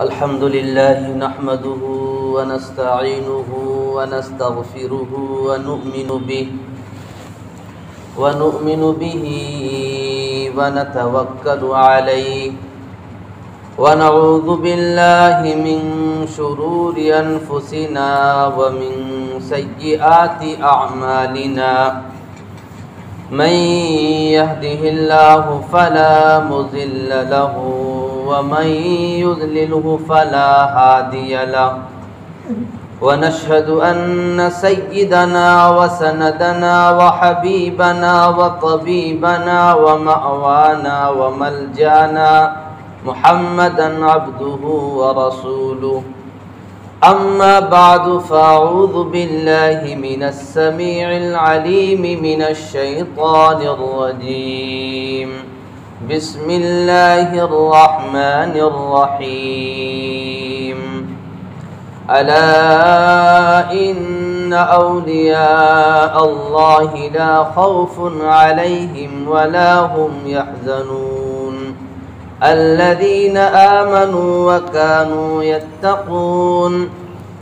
अल्हम्दुलिल्लाह नहमदुहु व नस्तईनुहु व नस्तगफिरुहु व नु'मिनु बिही व नतवक्कलु अलैहि व नऊज़ु बिल्लाहि मिन शुरूरि अनफुसिना व मिन सय्यिआति अअमालिना मन यहदिहिल्लाहु फला मुज़िल्ल लहु व मन युज़लिलहु फला हादिय लहु व नशहदु अन्न सय्यिदना व सनदना व हबीबना व तबीबना व मअवाना व मलजाना मुहम्मदन अब्दुहु व रसूलुहु अम्मा बादु फ़अऊज़ु बिल्लाहि मिनस समीइल अलीम मिनश शैतानिर रजीम बिस्मिल्लाहिर रहमानिर रहीम अला इन्न औलिया अल्लाहि ला खौफुन अलैहिम वला हुम यहज़नून अल्लज़ीना आमनू व कानू यत्तक़ून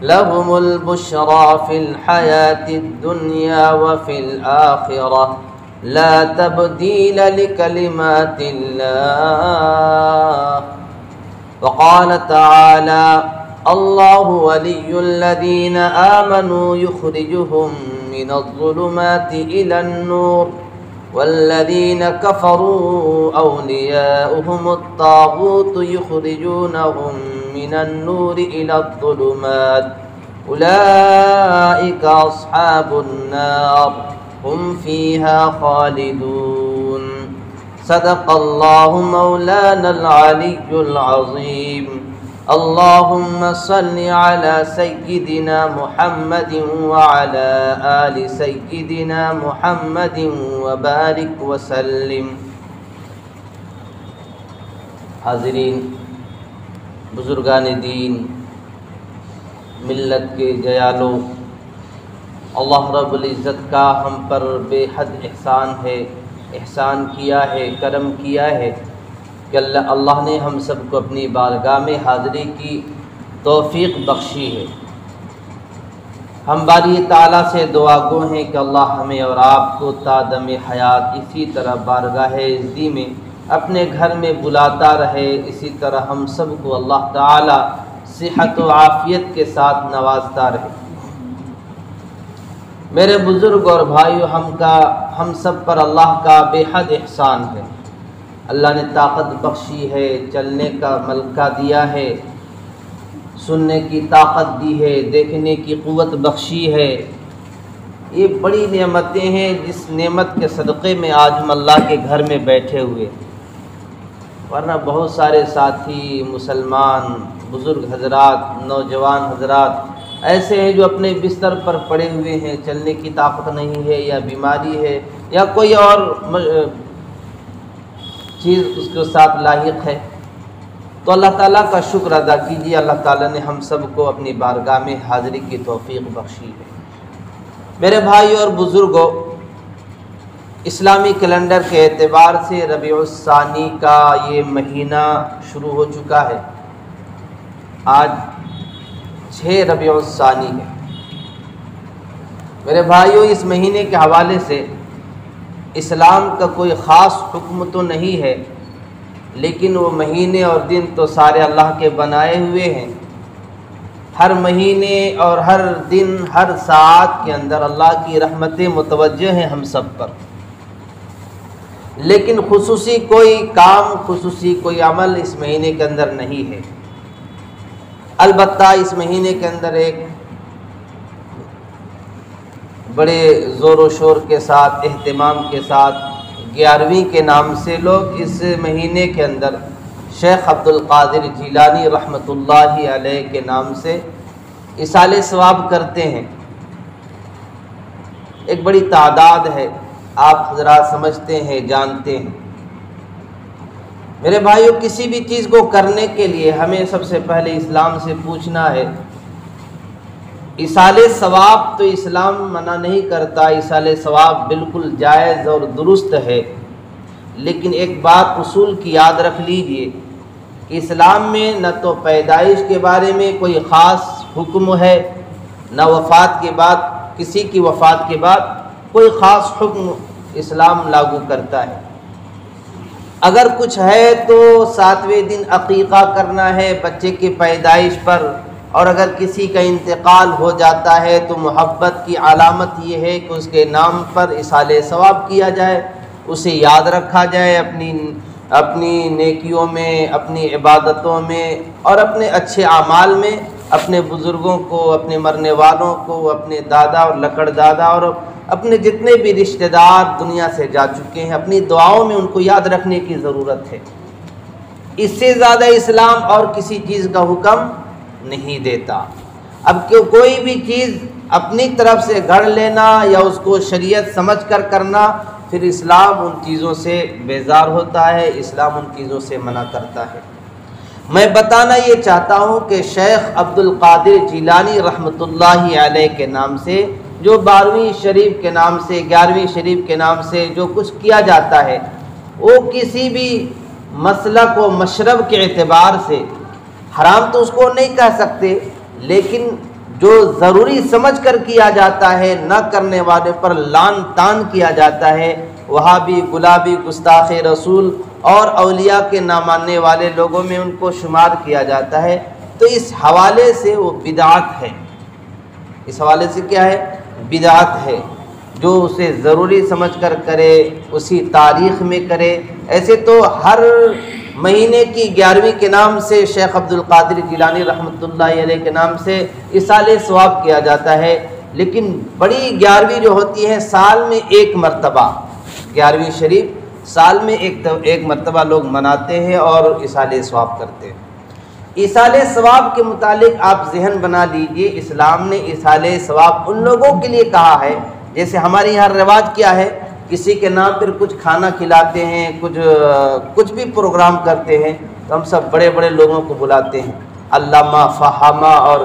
लहुमुल बुश्रा फ़िल हयातिद दुनिया व फ़िल आखिरह ला तब्दील लिकलिमातिल्लाह व क़ाल तआला अल्लाहु वलियुल्लज़ीना आमनू युख़रिजुहुम मिनज़्ज़ुलुमाति इलन-नूर वल्लज़ीन कफ़रू औलियाउहुमुत ताग़ूत युख़रिजूनहुम मिनन-नूरि इलज़्ज़ुलुमात उलाइका अस्हाबुन-नार हुम फ़ीहा ख़ालिदून सदक़ल्लाहु मौलानल अलिय्युल अज़ीम अल्लाहुम्मा सल्लि अला सय्यिदिना मुहम्मदिन व अला आलि सय्यिदिना मुहम्मदिन व बारिक व सल्लिम। हाज़रीन, बुज़ुर्गान दीन, मिल्लत के जयालो, अल्लाह रब्बुल इज़्ज़त का हम पर बेहद एहसान है, एहसान किया है, करम किया है कि अल्लाह ने हम सब को अपनी बारगाह में हाज़िरी की तौफ़ीक़ बख्शी है। हम बारी ताला से दुआ गो हैं कि अल्लाह हमें और आपको तादम हयात इसी तरह बारगाह इज़्ज़ी में अपने घर में बुलाता रहे। इसी तरह हम सब को अल्लाह ताला सेहत व आफ़ियत के साथ नवाजता रहे। मेरे बुज़ुर्ग और भाइयों, हम सब पर अल्लाह का बेहद एहसान है। अल्लाह ने ताकत बख्शी है, चलने का मलका दिया है, सुनने की ताकत दी है, देखने की क़ुव्वत बख्शी है। ये बड़ी नेमतें हैं जिस नेमत के सदक़े में आज हम अल्लाह के घर में बैठे हुए। वरना बहुत सारे साथी मुसलमान बुज़ुर्ग हज़रात, नौजवान हज़रात ऐसे हैं जो अपने बिस्तर पर पड़े हुए हैं, चलने की ताकत नहीं है, या बीमारी है, या कोई और चीज़ उसके साथ लाहिक है। तो अल्लाह ताला का शुक्र अदा कीजिए, अल्लाह ताला ने हम सब को अपनी बारगाह में हाज़िरी की तौफ़ीक़ बख्शी है। मेरे भाई और बुज़ुर्गों, इस्लामी कैलेंडर के एतबार से रबीउस्सानी का ये महीना शुरू हो चुका है। आज 6 रबीउस्सानी है। मेरे भाइयों, इस महीने के हवाले से इस्लाम का कोई ख़ास हुक्म तो नहीं है, लेकिन वो महीने और दिन तो सारे अल्लाह के बनाए हुए हैं। हर महीने और हर दिन, हर सात के अंदर अल्लाह की रहमतें मुतवज्जह हैं हम सब पर। लेकिन खुसूसी कोई काम, खुसूसी कोई अमल इस महीने के अंदर नहीं है। अलबत्ता इस महीने के अंदर एक बड़े ज़ोर व शोर के साथ, एहतिमाम के साथ 11वीं के नाम से लोग इस महीने के अंदर शेख अब्दुल क़ादिर जिलानी रहमतुल्लाहि अलैह के नाम से इसाले सवाब करते हैं। एक बड़ी तादाद है, आप हज़रात समझते हैं, जानते हैं। मेरे भाइयों, किसी भी चीज़ को करने के लिए हमें सबसे पहले इस्लाम से पूछना है। इसाले सवाब तो इस्लाम मना नहीं करता, इसाले सवाब बिल्कुल जायज़ और दुरुस्त है। लेकिन एक बात उसूल की याद रख लीजिए इस्लाम में न तो पैदाइश के बारे में कोई ख़ास हुक्म है, न वफ़ात के बाद, किसी की वफ़ात के बाद कोई ख़ास हुक्म इस्लाम लागू करता है। अगर कुछ है तो 7वें दिन अक़ीक़ा करना है बच्चे की पैदाइश पर, और अगर किसी का इंतकाल हो जाता है तो मोहब्बत की अलामत ये है कि उसके नाम पर इसाले सवाब किया जाए, उसे याद रखा जाए अपनी नेकियों में, अपनी इबादतों में और अपने अच्छे आमाल में, अपने बुज़ुर्गों को, अपने मरने वालों को, अपने दादा और लकड़ दादा और अपने जितने भी रिश्तेदार दुनिया से जा चुके हैं, अपनी दुआओं में उनको याद रखने की ज़रूरत है। इससे ज़्यादा इस्लाम और किसी चीज़ का हुक्म नहीं देता। अब क्यों कोई भी चीज़ अपनी तरफ से गढ़ लेना या उसको शरीयत समझ कर करना, फिर इस्लाम उन चीज़ों से बेजार होता है, इस्लाम उन चीज़ों से मना करता है। मैं बताना ये चाहता हूँ कि शेख अब्दुल कादिर जिलानी रहमतुल्लाहि अलैह के नाम से, जो 12वीं शरीफ के नाम से, 11वीं शरीफ के नाम से जो कुछ किया जाता है, वो किसी भी मसलक व मशरब के एतबार से हराम तो उसको नहीं कह सकते, लेकिन जो ज़रूरी समझ कर किया जाता है, न करने वाले पर लान तान किया जाता है, वहाबी, गुलाबी, गुस्ताख़ रसूल और औलिया के ना मानने वाले लोगों में उनको शुमार किया जाता है। तो इस हवाले से वो बिदअत है। इस हवाले से क्या है? बिदअत है। जो उसे ज़रूरी समझ कर करे, उसी तारीख़ में करे। ऐसे तो हर महीने की 11वीं के नाम से शेख अब्दुल कादिर जिलानी रहमतुल्लाहि अलैह के नाम से इसाले सवाब किया जाता है, लेकिन बड़ी 11वीं जो होती है साल में एक मरतबा, 11वीं शरीफ साल में एक मरतबा लोग मनाते हैं और इसाले सवाब करते हैं। इसाले सवाब के मुतालिक आप जहन बना लीजिए, इस्लाम ने इसाले सवाब उन लोगों के लिए कहा है, जैसे हमारे यहाँ रिवाज क्या है, किसी के नाम पर कुछ खाना खिलाते हैं, कुछ भी प्रोग्राम करते हैं, तो हम सब बड़े बड़े लोगों को बुलाते हैं, अल्लामा, फ़हामा और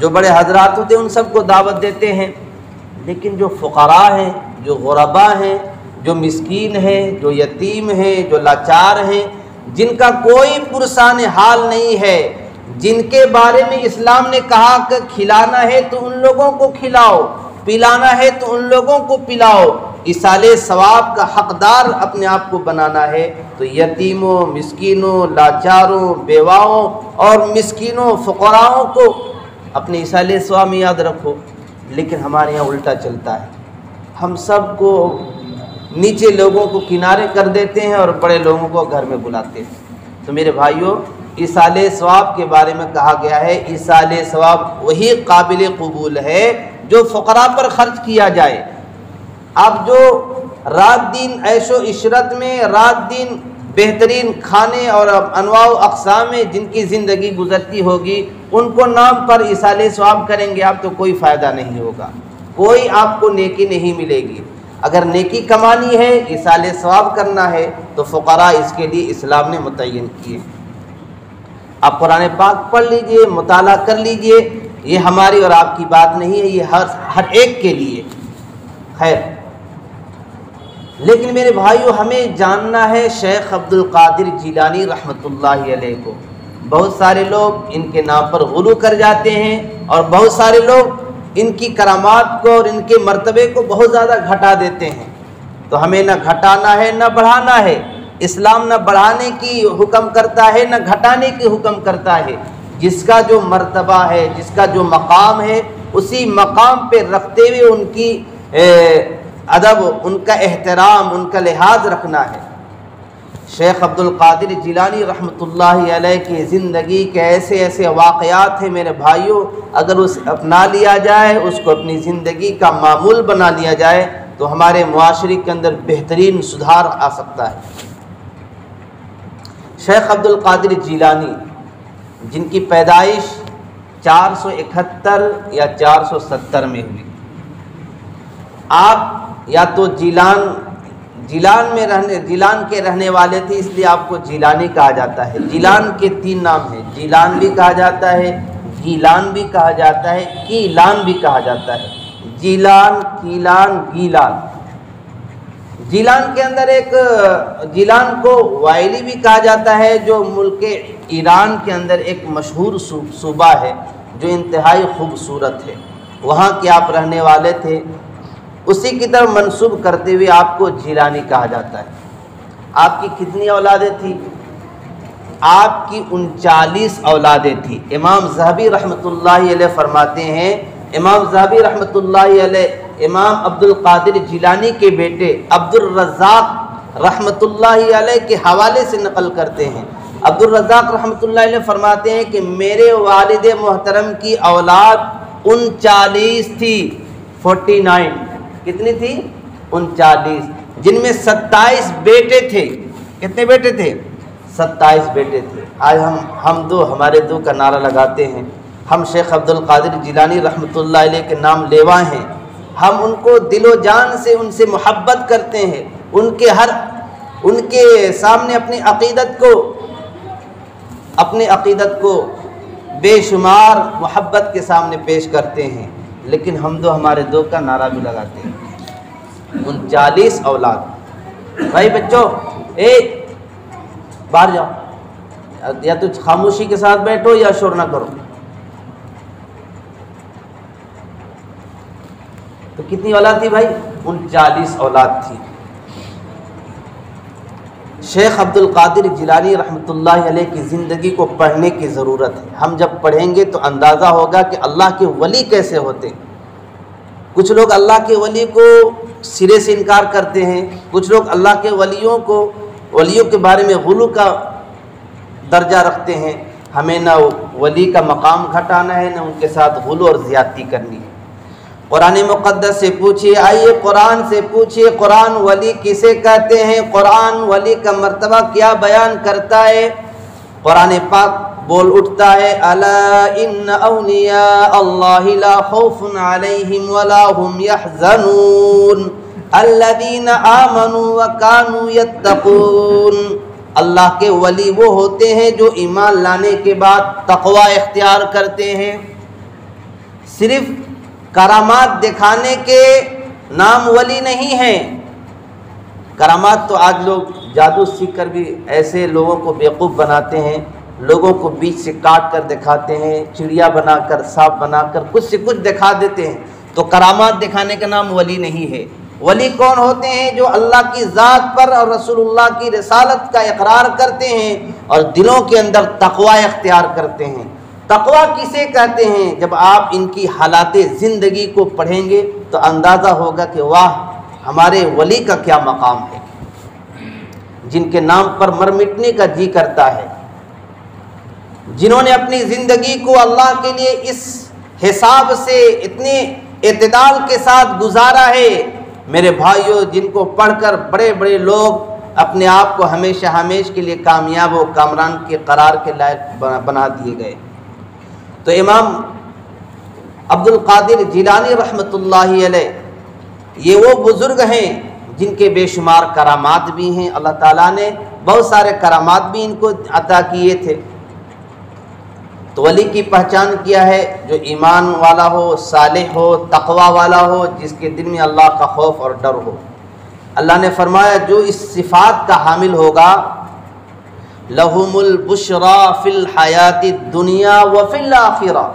जो बड़े हजरात होते हैं उन सबको दावत देते हैं। लेकिन जो फ़ुक़रा हैं, जो गुरबा हैं, जो मिस्कीन हैं, जो यतीम हैं, जो लाचार हैं, जिनका कोई पुरसान हाल नहीं है, जिनके बारे में इस्लाम ने कहा कि खिलाना है तो उन लोगों को खिलाओ, पिलाना है तो उन लोगों को पिलाओ, इसाले सवाब का हकदार अपने आप को बनाना है, तो यतीमों, मिस्कीनों, लाचारों, बेवाओं और मिस्कीनों, फ़ुक़राओं को अपने इसाले सवाब में याद रखो। लेकिन हमारे यहाँ उल्टा चलता है, हम सब को नीचे लोगों को किनारे कर देते हैं और बड़े लोगों को घर में बुलाते हैं। तो मेरे भाइयों, इसाले सवाब के बारे में कहा गया है, इसाले सवाब वही काबिल कबूल है जो फ़ुक़रा पर ख़र्च किया जाए। आप जो रात दिन ऐशो इशरत में, रात दिन बेहतरीन खाने और अनवा अक़साम में जिनकी ज़िंदगी गुज़रती होगी, उनको नाम पर इसाले सवाब करेंगे आप तो कोई फ़ायदा नहीं होगा, कोई आपको नेकी नहीं मिलेगी। अगर नेकी कमानी है, इसाले सवाब करना है, तो फ़ुक़रा इसके लिए इस्लाम ने मुतय्यन किए। आप कुरान पाक पढ़ लीजिए, मुताला कर लीजिए, ये हमारी और आपकी बात नहीं है, ये हर एक के लिए। खैर, लेकिन मेरे भाइयों, हमें जानना है शेख अब्दुल कादिर जिलानी रहमतुल्लाहि अलैह को। बहुत सारे लोग इनके नाम पर गुलू कर जाते हैं और बहुत सारे लोग इनकी करामात को और इनके मर्तबे को बहुत ज़्यादा घटा देते हैं। तो हमें न घटाना है न बढ़ाना है। इस्लाम न बढ़ाने की हुक्म करता है न घटाने की हुक्म करता है। जिसका जो मर्तबा है, जिसका जो मकाम है, उसी मकाम पे रखते हुए उनकी अदब, उनका एहतराम, उनका लिहाज रखना है। शेख अब्दुल कादिर जिलानी रहमतुल्लाहि अलैह की ज़िंदगी के ऐसे ऐसे वाक़यात हैं मेरे भाइयों, अगर उसे अपना लिया जाए, उसको अपनी ज़िंदगी का मामूल बना लिया जाए, तो हमारे मुआशरे के अंदर बेहतरीन सुधार आ सकता है। शेख अब्दुल कादिर जिलानी, जिनकी पैदाइश 471 या 470 में हुई। आप या तो जिलान के रहने वाले थे, इसलिए आपको जिलानी कहा जाता है। जिलान के 3 नाम हैं, जिलान भी कहा जाता है, गीलान भी कहा जाता है, कीलान भी कहा जाता है। जिलान, कीलान, गीलान। जिलान के अंदर एक जिलान को वाइली भी कहा जाता है, जो मुल्क ईरान के अंदर एक मशहूर सूबा है जो इंतहाई खूबसूरत है, वहाँ के आप रहने वाले थे, उसी की तरफ मंसूब करते हुए आपको जिलानी कहा जाता है। आपकी कितनी औलादें थी? आपकी 39 औलादें थी। इमाम ज़हबी रहमतुल्लाहि अलैह फरमाते हैं, इमाम ज़हबी रहमतुल्लाहि अलैह इमाम अब्दुल कादिर जिलानी के बेटे अब्दुल रज़्ज़ाक़ रहमतुल्लाहि अलैह के हवाले से नकल करते हैं। अब्दुल रज़्ज़ाक़ रहमतुल्लाहि अलैह फरमाते हैं कि मेरे वालिद मोहतरम की औलाद 39 थी, 49। कितनी थी? 39, जिनमें 27 बेटे थे। कितने बेटे थे? 27 बेटे थे। आज हम दो हमारे दो का नारा लगाते हैं। हम शेख अब्दुल कादिर जिलानी रहमतुल्लाह अलैह के नाम लेवा हैं। हम उनको दिलो जान से उनसे मोहब्बत करते हैं। उनके सामने अपनी अक़ीदत को बेशुमार मोहब्बत के सामने पेश करते हैं। लेकिन हम दो हमारे दो का नारा भी लगाते हैं। 39 औलाद। भाई बच्चों, बाहर जाओ, या तो खामोशी के साथ बैठो या शोर ना करो। तो कितनी औलाद थी भाई? 39 औलाद थी। शेख अब्दुल कादिर जिलानी रहमतुल्लाहि अलैह की ज़िंदगी को पढ़ने की ज़रूरत है। हम जब पढ़ेंगे तो अंदाज़ा होगा कि अल्लाह के वली कैसे होते। कुछ लोग अल्लाह के वली को सिरे से इनकार करते हैं, कुछ लोग अल्लाह के वलियों के बारे में गुलू का दर्जा रखते हैं। हमें ना वली का मकाम घटाना है, ना उनके साथ गुलू और ज़्यादती करनी है। कुरान मुक़द्दस से पूछिए, आइए कुरान से पूछिए, कुरान वली किसे कहते हैं? कुरान वली का मर्तबा क्या बयान करता है? कुरान पाक बोल उठता है, अला इन्न औलिया अल्लाहि ला खौफुन अलैहिम वला हुम यहज़नून अल्लज़ीना आमनू व कानू यत्तक़ून। अल्लाह के वली वो होते हैं जो ईमान लाने के बाद तक़वा इख्तियार करते हैं। सिर्फ करामात दिखाने के नाम वली नहीं है। करामात तो आज लोग जादू सीख कर भी ऐसे लोगों को बेवकूफ़ बनाते हैं, लोगों को बीच से काट कर दिखाते हैं, चिड़िया बनाकर, सांप बनाकर कुछ से कुछ दिखा देते हैं। तो करामात दिखाने का नाम वली नहीं है। वली कौन होते हैं? जो अल्लाह की ज़ात पर और रसूलुल्लाह की रिसालत का इकरार करते हैं और दिलों के अंदर तक़वा इख्तियार करते हैं। तक़वा किसे कहते हैं? जब आप इनकी हालाते ज़िंदगी को पढ़ेंगे तो अंदाज़ा होगा कि वाह, हमारे वली का क्या मकाम है, जिनके नाम पर मर मिटने का जी करता है, जिन्होंने अपनी ज़िंदगी को अल्लाह के लिए इस हिसाब से इतने एतदाल के साथ गुजारा है। मेरे भाइयों, जिनको पढ़कर बड़े बड़े लोग अपने आप को हमेशा हमेश के लिए कामयाब व कामरान के करार के लायक बना दिए गए। तो इमाम अब्दुल कादिर जिलानी रहमतुल्लाहि अलैह ये वो बुज़ुर्ग हैं जिनके बेशुमार करामात भी हैं। अल्लाह ताला ने बहुत सारे करामात भी इनको अता किए थे। तो वली की पहचान किया है? जो ईमान वाला हो, सालिह हो, तक़वा वाला हो, जिसके दिल में अल्लाह का खौफ और डर हो। अल्लाह ने फरमाया, जो इस सिफ़ात का हामिल होगा, लहुमुल बुशरा फिल हयाति दुनिया व फिल आखिरा,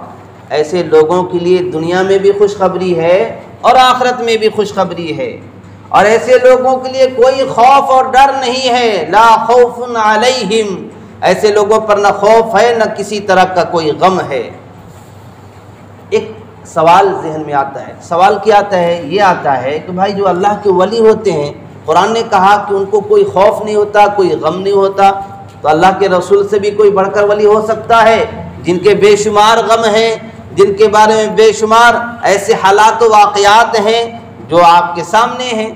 ऐसे लोगों के लिए दुनिया में भी खुशखबरी है और आखिरत में भी खुशखबरी है। और ऐसे लोगों के लिए कोई खौफ और डर नहीं है। ला खौफुन अलैहिम, ऐसे लोगों पर न खौफ है, न किसी तरह का कोई गम है। एक सवाल जहन में आता है। सवाल क्या आता है? ये आता है कि भाई, जो अल्लाह के वली होते हैं, कुरान ने कहा कि उनको कोई खौफ नहीं होता, कोई गम नहीं होता, तो अल्लाह के रसूल से भी कोई बढ़कर वली हो सकता है, जिनके बेशुमार गम हैं, जिनके बारे में बेशुमार ऐसे हालात व वाक़यात हैं जो आपके सामने हैं।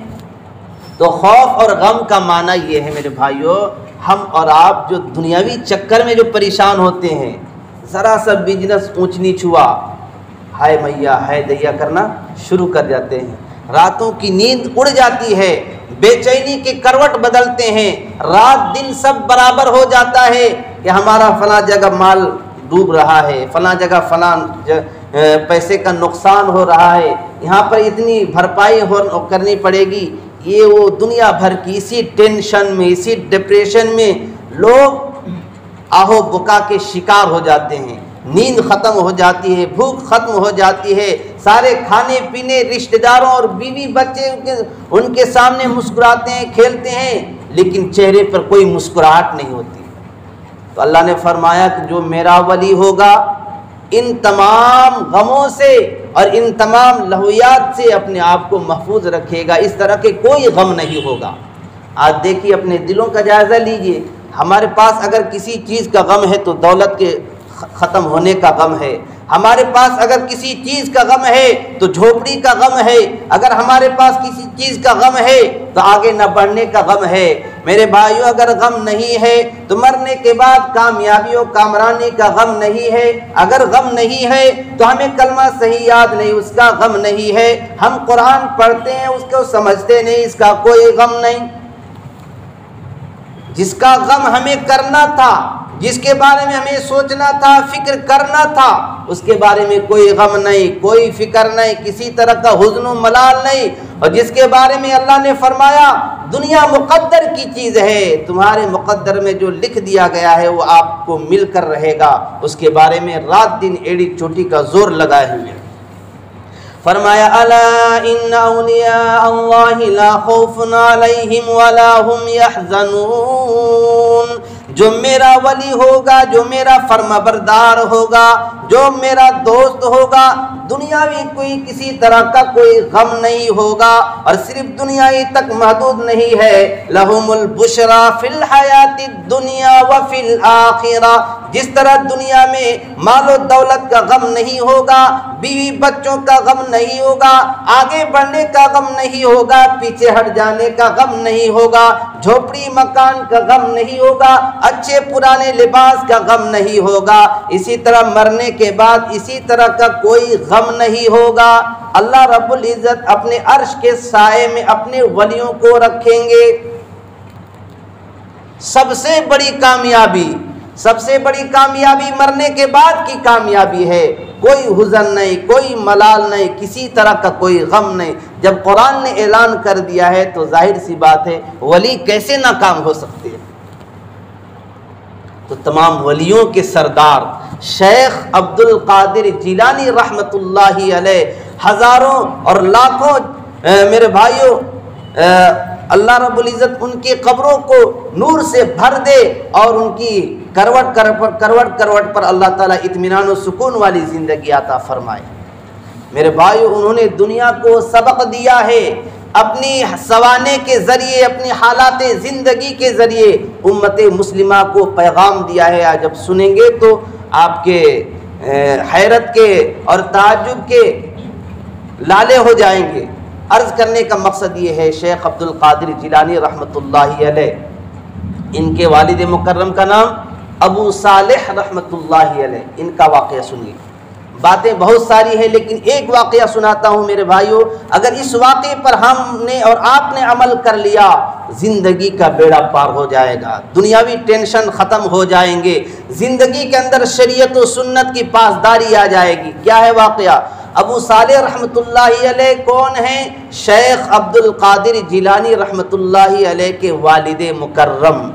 तो खौफ और गम का माना ये है मेरे भाइयों, हम और आप जो दुनियावी चक्कर में जो परेशान होते हैं, ज़रा सा बिजनेस ऊंच नीच हुआ, हाय मैया हाय दैया करना शुरू कर जाते हैं, रातों की नींद उड़ जाती है, बेचैनी के करवट बदलते हैं, रात दिन सब बराबर हो जाता है कि हमारा फला जगह माल डूब रहा है, फला जगह फला पैसे का नुकसान हो रहा है, यहाँ पर इतनी भरपाई करनी पड़ेगी। ये वो दुनिया भर की इसी टेंशन में, इसी डिप्रेशन में लोग आहो बुका के शिकार हो जाते हैं, नींद ख़त्म हो जाती है, भूख ख़त्म हो जाती है, सारे खाने पीने रिश्तेदारों और बीवी बच्चे उनके सामने मुस्कुराते हैं, खेलते हैं, लेकिन चेहरे पर कोई मुस्कुराहट नहीं होती। तो अल्लाह ने फरमाया कि जो मेरा वली होगा इन तमाम गमों से और इन तमाम लहुयात से अपने आप को महफूज रखेगा, इस तरह के कोई गम नहीं होगा। आज देखिए, अपने दिलों का जायज़ा लीजिए। हमारे पास अगर किसी चीज़ का गम है तो दौलत के ख़त्म होने का गम है, हमारे पास अगर किसी चीज़ का गम है तो झोपड़ी का गम है, अगर हमारे पास किसी चीज़ का गम है तो आगे न बढ़ने का गम है। मेरे भाइयों, अगर गम नहीं है तो मरने के बाद कामयाबी और कामरानी का गम नहीं है। अगर गम नहीं है तो हमें कलमा सही याद नहीं, उसका गम नहीं है। हम कुरान पढ़ते हैं, उसको समझते नहीं, इसका कोई गम नहीं। जिसका गम हमें करना था, जिसके बारे में हमें सोचना था, फिक्र करना था, उसके बारे में कोई गम नहीं, कोई फिक्र नहीं, किसी तरह का हुज़्न मलाल नहीं। और जिसके बारे में अल्लाह ने फरमाया दुनिया मुक़द्दर की चीज़ है, तुम्हारे मुक़द्दर में जो लिख दिया गया है वो आपको मिलकर रहेगा, उसके बारे में रात दिन एड़ी चोटी का जोर लगाए हुए फरमाया अला इन्ना औलिया अल्लाहि ला खौफुन अलैहिम वला हुम यहज़नून। जो मेरा वली होगा, जो मेरा फर्माबरदार होगा, जो मेरा दोस्त होगा, दुनियावी कोई किसी तरह का कोई गम नहीं होगा। और सिर्फ दुनियावी तक महदूद नहीं है, लहुमुल बुशरा फिल हयाति दुनिया व फिल आखिरा। जिस तरह दुनिया में मालो दौलत का गम नहीं होगा, बीवी बच्चों का गम नहीं होगा, आगे बढ़ने का गम नहीं होगा, पीछे हट जाने का गम नहीं होगा, झोपड़ी मकान का गम नहीं होगा, अच्छे पुराने लिबास का गम नहीं होगा, इसी तरह मरने के बाद इसी तरह का कोई गम नहीं होगा। अल्लाह रब्बुल इज़्ज़त अपने अर्श के साए में अपने वलियों को रखेंगे। सबसे बड़ी कामयाबी मरने के बाद की कामयाबी है। कोई हुज़न नहीं, कोई मलाल नहीं, किसी तरह का कोई गम नहीं। जब कुरान ने ऐलान कर दिया है तो जाहिर सी बात है वली कैसे नाकाम हो सकते हैं। तो तमाम वलियों के सरदार शेख अब्दुल कादिर जिलानी रहमतुल्लाहि अलैह हज़ारों और लाखों मेरे भाइयों अल्लाह रब्बुल इज़्ज़त उनकी कब्रों को नूर से भर दे और उनकी करवट करवट पर अल्लाह ताला इत्मीनान और सुकून वाली ज़िंदगी अता फरमाए। मेरे भाइयों, उन्होंने दुनिया को सबक दिया है अपनी सवाने के ज़रिए, अपनी हालात ज़िंदगी के ज़रिए उम्मत मुस्लिमा को पैगाम दिया है। आज जब सुनेंगे तो आपके हैरत के और ताज्जुब के लाले हो जाएंगे। अर्ज़ करने का मकसद ये है, शेख अब्दुल कादिर जिलानी रहमतुल्लाहि अलैह, इनके वालिद मुकर्रम का नाम अबू सालेह रहमतुल्लाहि अलैह। इनका वाक़या सुनिए। बातें बहुत सारी हैं लेकिन एक वाक़या सुनाता हूँ मेरे भाइयों। अगर इस वाक़े पर हमने और आपने अमल कर लिया, ज़िंदगी का बेड़ा पार हो जाएगा, दुनियावी टेंशन ख़त्म हो जाएंगे, ज़िंदगी के अंदर शरीयत और सुन्नत की पासदारी आ जाएगी। क्या है वाक़या? अबू सालेह रहमतुल्लाहि अलैह कौन हैं? शेख अब्दुल कादिर जिलानी रहमतुल्लाहि अलैह के वालिद मुकर्रम।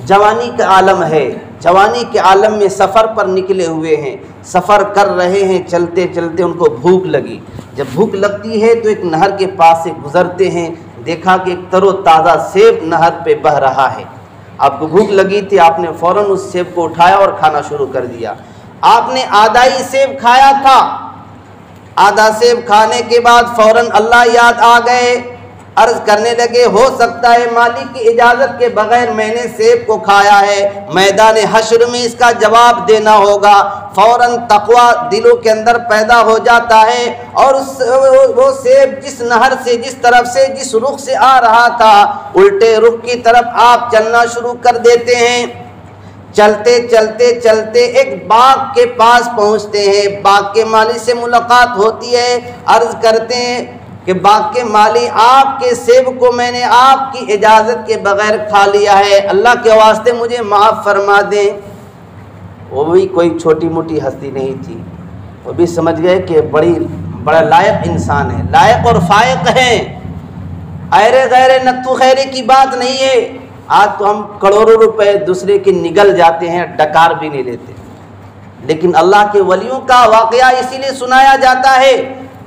जवानी का आलम है, जवानी के आलम में सफ़र पर निकले हुए हैं, सफ़र कर रहे हैं, चलते चलते उनको भूख लगी। जब भूख लगती है तो एक नहर के पास से गुज़रते हैं, देखा कि एक तरोताज़ा सेब नहर पे बह रहा है। आपको भूख लगी थी, आपने फ़ौरन उस सेब को उठाया और खाना शुरू कर दिया। आपने आधा ही सेब खाया था, आधा सेब खाने के बाद फ़ौरन अल्लाह याद आ गए। अर्ज़ करने लगे, हो सकता है मालिक की इजाज़त के बगैर मैंने सेब को खाया है, मैदान हश्र में इसका जवाब देना होगा। फ़ौरन तक़वा दिलों के अंदर पैदा हो जाता है और वो सेब जिस नहर से, जिस तरफ से, जिस रुख से आ रहा था, उल्टे रुख की तरफ आप चलना शुरू कर देते हैं। चलते चलते चलते एक बाग के पास पहुंचते हैं। बाग के माली से मुलाकात होती है। अर्ज़ करते हैं कि बाग के माली, आपके सेब को मैंने आपकी इजाज़त के बगैर खा लिया है, अल्लाह के वास्ते मुझे माफ़ फरमा दें। वो भी कोई छोटी मोटी हस्ती नहीं थी, वो भी समझ गए कि बड़ा लायक इंसान है, लायक और फायक है। अरे गैर नक्तु खैरे की बात नहीं है। आज तो हम करोड़ों रुपए दूसरे के निगल जाते हैं, डकार भी नहीं लेते। लेकिन अल्लाह के वलियों का वाकया इसीलिए सुनाया जाता है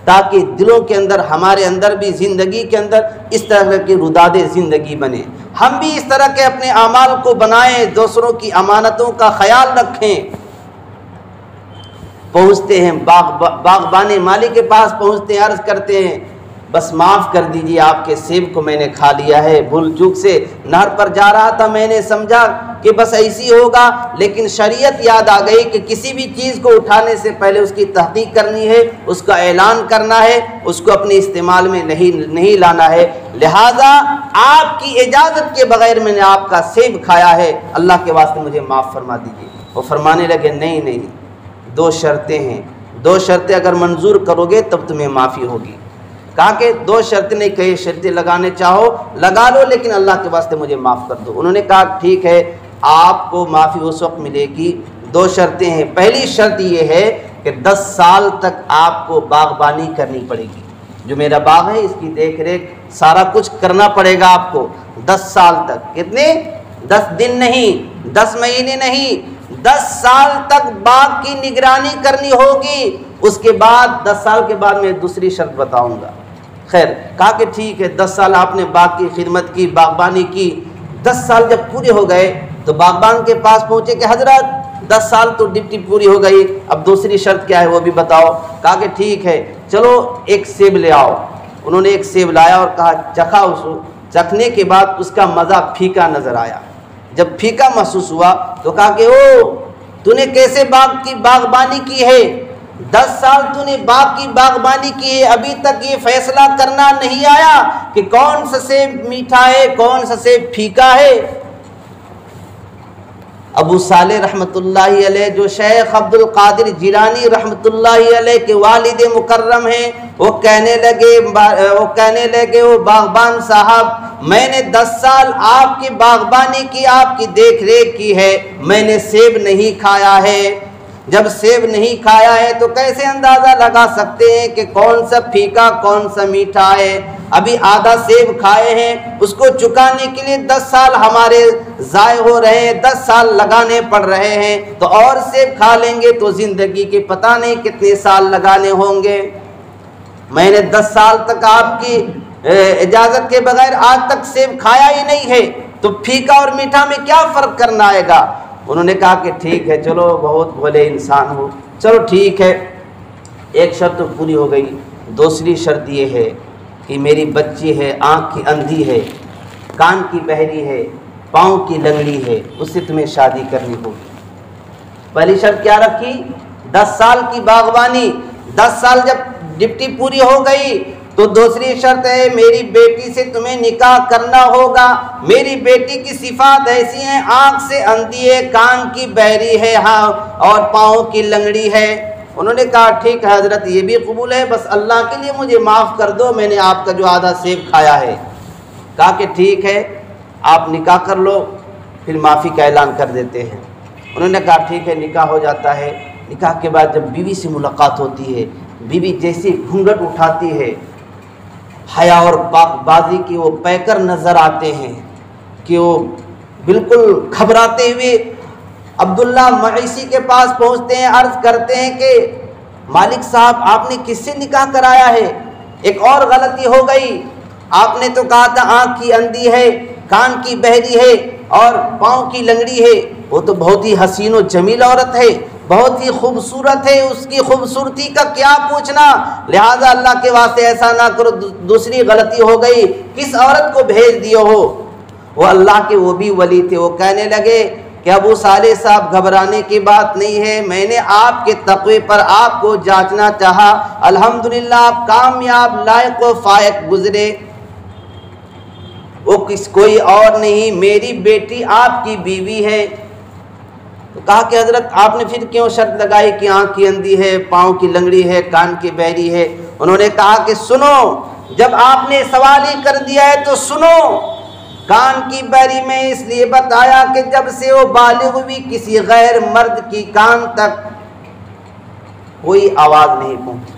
ताकि दिलों के अंदर, हमारे अंदर भी ज़िंदगी के अंदर इस तरह की रुदादे ज़िंदगी बने। हम भी इस तरह के अपने अमाल को बनाएं, दूसरों की अमानतों का ख्याल रखें। पहुँचते हैं बागबान माली के पास, पहुँचते हैं, अर्ज़ करते हैं बस माफ़ कर दीजिए, आपके सेब को मैंने खा लिया है, भूल चूक से नहर पर जा रहा था, मैंने समझा कि बस ऐसी होगा। लेकिन शरीयत याद आ गई कि किसी भी चीज़ को उठाने से पहले उसकी तहकीक करनी है, उसका ऐलान करना है, उसको अपने इस्तेमाल में नहीं लाना है। लिहाजा आपकी इजाज़त के बगैर मैंने आपका सेब खाया है, अल्लाह के वास्ते मुझे माफ़ फरमा दीजिए। वो फरमाने लगे नहीं, 2 शर्तें हैं, 2 शर्तें अगर मंजूर करोगे तब तुम्हें माफ़ी होगी। कहा कि 2 शर्तें नहीं, कई शर्तें लगाने चाहो लगा लो, लेकिन अल्लाह के वास्ते मुझे माफ़ कर दो। उन्होंने कहा ठीक है, आपको माफ़ी उस वक्त मिलेगी, 2 शर्तें हैं। पहली शर्त ये है कि 10 साल तक आपको बागबानी करनी पड़ेगी। जो मेरा बाग है इसकी देख रेख सारा कुछ करना पड़ेगा आपको 10 साल तक। कितने? 10 दिन नहीं, 10 महीने नहीं, 10 साल तक बाग की निगरानी करनी होगी। उसके बाद 10 साल के बाद मैं दूसरी शर्त बताऊंगा। खैर, कहा कि ठीक है, 10 साल आपने बाग की खिदमत की, बागबानी की। 10 साल जब पूरे हो गए तो बागबान के पास पहुंचे कि हजरत 10 साल तो ड्यूटी पूरी हो गई, अब दूसरी शर्त क्या है वो भी बताओ। कहा कि ठीक है, चलो एक सेब ले आओ। उन्होंने एक सेब लाया और कहा चखा। उसको चखने के बाद उसका मज़ा फीका नज़र आया। जब फीका महसूस हुआ तो कहा कि ओ, तूने कैसे बाग की बागबानी की है? 10 साल तूने बाग की बागबानी की है, अभी तक ये फैसला करना नहीं आया कि कौन सा सेब मीठा है, कौन सा सेब फीका है। अबू सालेह रहमतुल्लाहि अलैह, जो शेख अब्दुल कादिर जिलानी रहमतुल्लाहि अलैह के वालिद मुकर्रम हैं, वो कहने लगे वो बागबान साहब, मैंने 10 साल आपकी बागबानी की, आपकी देख रेख की है, मैंने सेब नहीं खाया है। जब सेब नहीं खाया है तो कैसे अंदाज़ा लगा सकते हैं कि कौन सा फीका कौन सा मीठा है? अभी आधा सेब खाए हैं, उसको चुकाने के लिए 10 साल हमारे ज़ाय हो रहे हैं, 10 साल लगाने पड़ रहे हैं। तो और सेब खा लेंगे तो ज़िंदगी के पता नहीं कितने साल लगाने होंगे। मैंने 10 साल तक आपकी इजाज़त के बगैर आज तक सेब खाया ही नहीं है, तो फीका और मीठा में क्या फ़र्क करना आएगा? उन्होंने कहा कि ठीक है, चलो बहुत भले इंसान हो, चलो ठीक है, एक शर्त तो पूरी हो गई। दूसरी शर्त ये है कि मेरी बच्ची है, आँख की अंधी है, कान की बहरी है, पाँव की लंगड़ी है, उससे तुम्हें शादी करनी होगी। पहली शर्त क्या रखी? 10 साल की बागबानी। 10 साल जब ड्यूटी पूरी हो गई तो दूसरी शर्त है मेरी बेटी से तुम्हें निकाह करना होगा। मेरी बेटी की सिफात ऐसी हैं, आँख से अंधी है, कान की बहरी है, हाँ, और पाँव की लंगड़ी है। उन्होंने कहा ठीक है हजरत, ये भी कबूल है, बस अल्लाह के लिए मुझे माफ़ कर दो, मैंने आपका जो आधा सेब खाया है। कहा कि ठीक है, आप निकाह कर लो, फिर माफ़ी का ऐलान कर देते हैं। उन्होंने कहा ठीक है, निकाह हो जाता है। निकाह के बाद जब बीवी से मुलाकात होती है, बीवी जैसे घूंघट उठाती है, हया और पाकबाजी की वो पैकर नज़र आते हैं कि वो बिल्कुल घबराते हुए अब्दुल्ला मईसी के पास पहुंचते हैं, अर्ज़ करते हैं कि मालिक साहब आपने किससे निकाह कराया है? एक और गलती हो गई, आपने तो कहा था आँख की अंधी है, कान की बहरी है और पाँव की लंगड़ी है। वो तो बहुत ही हसीन और जमील औरत है, बहुत ही खूबसूरत है, उसकी खूबसूरती का क्या पूछना। लिहाजा अल्लाह के वास्ते ऐसा ना करो, दूसरी गलती हो गई, किस औरत को भेज दियो हो? वो अल्लाह के वो भी वली थे। वो कहने लगे कि अबू सालेह साहब घबराने की बात नहीं है, मैंने आपके तक़वे पर आपको जांचना चाहा, अल्हम्दुलिल्लाह आप कामयाब लायक व फायक गुजरे। वो कोई और नहीं, मेरी बेटी आपकी बीवी है। तो कहा कि हजरत आपने फिर क्यों शर्त लगाई कि आँख की अंधी है, पाँव की लंगड़ी है, कान की बहरी है? उन्होंने कहा कि सुनो, जब आपने सवाल ही कर दिया है तो सुनो। कान की बहरी में इसलिए बताया कि जब से वो बालिग हुई किसी गैर मर्द की कान तक कोई आवाज़ नहीं पहुंची।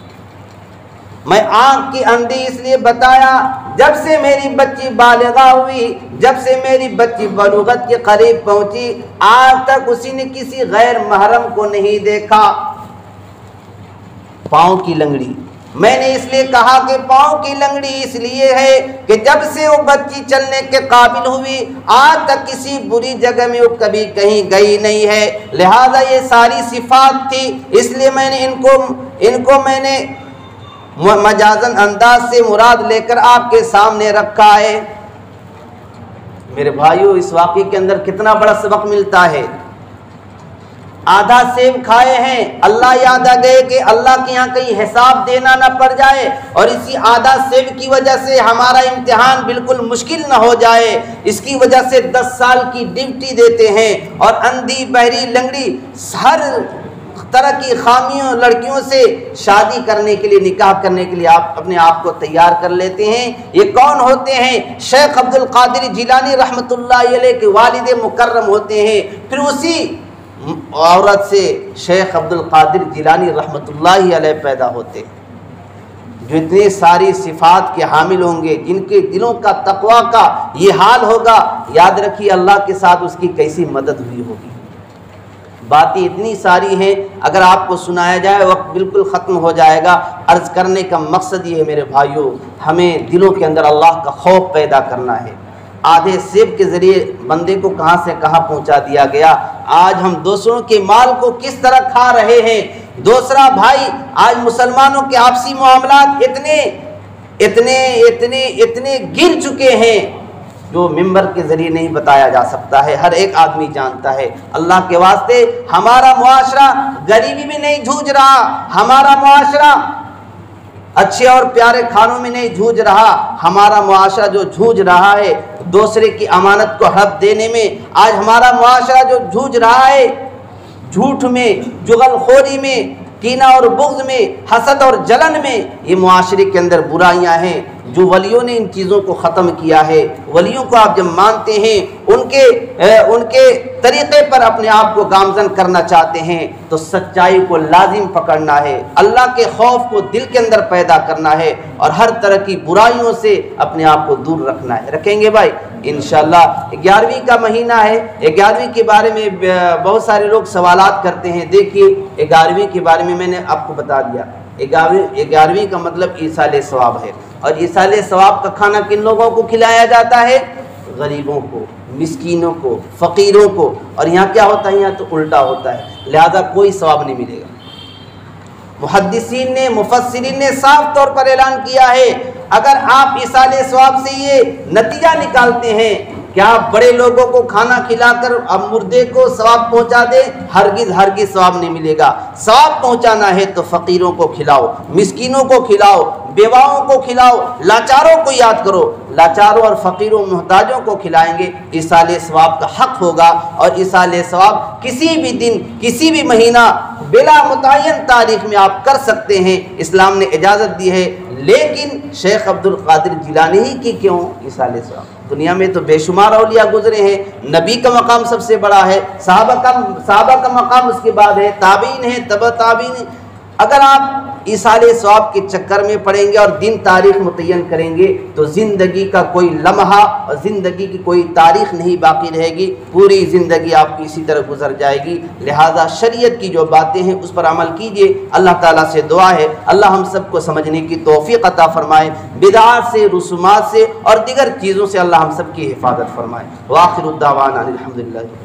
मैं आँख की अंधी इसलिए बताया, जब से मेरी बच्ची बालिगा हुई जब से मेरी बच्ची बलूगत के करीब पहुंची आज तक उसी ने किसी गैर महरम को नहीं देखा। पाँव की लंगड़ी, मैंने इसलिए कहा कि पाँव की लंगड़ी इसलिए है कि जब से वो बच्ची चलने के काबिल हुई आज तक किसी बुरी जगह में वो कभी कहीं गई नहीं है। लिहाजा ये सारी सिफात थी, इसलिए मैंने इनको मैंने मजाजन अंदाज से मुराद लेकर आपके सामने रखा है। मेरे भाइयों, इस वाक़े के अंदर कितना बड़ा सबक मिलता है। आधा सेब खाए हैं, अल्लाह याद आ गए कि अल्लाह के यहाँ कहीं हिसाब देना ना पड़ जाए और इसी आधा सेब की वजह से हमारा इम्तिहान बिल्कुल मुश्किल ना हो जाए, इसकी वजह से 10 साल की ड्यूटी देते हैं और अंधी बहरी लंगड़ी हर तरह की खामियों लड़कियों से शादी करने के लिए, निकाह करने के लिए आप अपने आप को तैयार कर लेते हैं। ये कौन होते हैं? शेख अब्दुल कादिर जिलानी रहमतुल्लाह अलैह के वालिद मुकर्रम होते हैं। फिर उसी औरत से शेख अब्दुल कादिर जिलानी रहमतुल्लाह अलैह पैदा होते हैं, जो इतनी सारी सिफात के हामिल होंगे, जिनके दिलों का तकवा का ये हाल होगा। याद रखिए अल्लाह के साथ उसकी कैसी मदद हुई होगी। बातें इतनी सारी हैं, अगर आपको सुनाया जाए वक्त बिल्कुल ख़त्म हो जाएगा। अर्ज़ करने का मकसद ये है मेरे भाइयों, हमें दिलों के अंदर अल्लाह का खौफ पैदा करना है। आधे सेब के ज़रिए बंदे को कहाँ से कहाँ पहुँचा दिया गया। आज हम दूसरों के माल को किस तरह खा रहे हैं। दूसरा भाई, आज मुसलमानों के आपसी मामलात इतने इतने इतने इतने गिर चुके हैं जो मिंबर के ज़रिए नहीं बताया जा सकता है, हर एक आदमी जानता है। अल्लाह के वास्ते हमारा मुआशरा गरीबी में नहीं जूझ रहा, हमारा मुआशरा अच्छे और प्यारे खानों में नहीं जूझ रहा, हमारा मुआशरा जो जूझ रहा है दूसरे की अमानत को हड़प देने में। आज हमारा मुआशरा जो जूझ रहा है झूठ में, जुगलखोरी में, कीना और बुग़्ज़ में, हसद और जलन में, ये मुआशरे के अंदर बुराइयां हैं जो वलियों ने इन चीज़ों को ख़त्म किया है। वलियों को आप जब मानते हैं, उनके तरीक़े पर अपने आप को गामज़न करना चाहते हैं तो सच्चाई को लाजिम पकड़ना है, अल्लाह के खौफ को दिल के अंदर पैदा करना है और हर तरह की बुराइयों से अपने आप को दूर रखना है। रखेंगे भाई इंशाअल्लाह। 11वीं का महीना है, 11वीं के बारे में बहुत सारे लोग सवालात करते हैं। देखिए 11वीं के बारे में मैंने आपको बता दिया, 11वीं का मतलब ईसाले सवाब है और ईसाले सवाब का खाना किन लोगों को खिलाया जाता है? गरीबों को, मिस्कीनों को, फ़कीरों को। और यहाँ क्या होता है? यहाँ तो उल्टा होता है, लिहाजा कोई सवाब नहीं मिलेगा। मुहद्दिसीन ने, मुफस्सिरीन ने साफ तौर पर ऐलान किया है, अगर आप ईसाले सवाब से ये नतीजा निकालते हैं कि आप बड़े लोगों को खाना खिलाकर अब मुर्दे को सवाब पहुंचा दे, हरगिज़ हरगिज़ सवाब नहीं मिलेगा। सवाब पहुंचाना है तो फ़कीरों को खिलाओ, मिस्कीनों को खिलाओ, बेवाओं को खिलाओ, लाचारों को याद करो। लाचारों और फ़कीरों मोहताजों को खिलाएंगे, ईसाले सवाब का हक़ होगा। और ईसाले सवाब किसी भी दिन, किसी भी महीना, बिला मुतय्यन तारीख में आप कर सकते हैं, इस्लाम ने इजाज़त दी है। लेकिन शेख अब्दुल कादिर जिलानी ही की क्यों ईसाले सवाब? दुनिया में तो बेशुमार औलिया गुजरे हैं, नबी का मकाम सबसे बड़ा है, साहबा का मकाम उसके बाद है, ताबीन है, तब ताबीन। अगर आप ईसाले सवाब के चक्कर में पड़ेंगे और दिन तारीख मुतय्यन करेंगे तो ज़िंदगी का कोई लम्हा और ज़िंदगी की कोई तारीख नहीं बाकी रहेगी, पूरी ज़िंदगी आपकी इसी तरह गुजर जाएगी। लिहाजा शरीयत की जो बातें हैं उस पर अमल कीजिए। अल्लाह ताला से दुआ है अल्लाह हम सबको समझने की तौफीक अता फरमाए, बिदअत से, रुसूमात से और दीगर चीज़ों से अल्लाह हम सब की हिफाजत फरमाए। व आखिरु दावाना अनिल हम्दुलिल्लाह।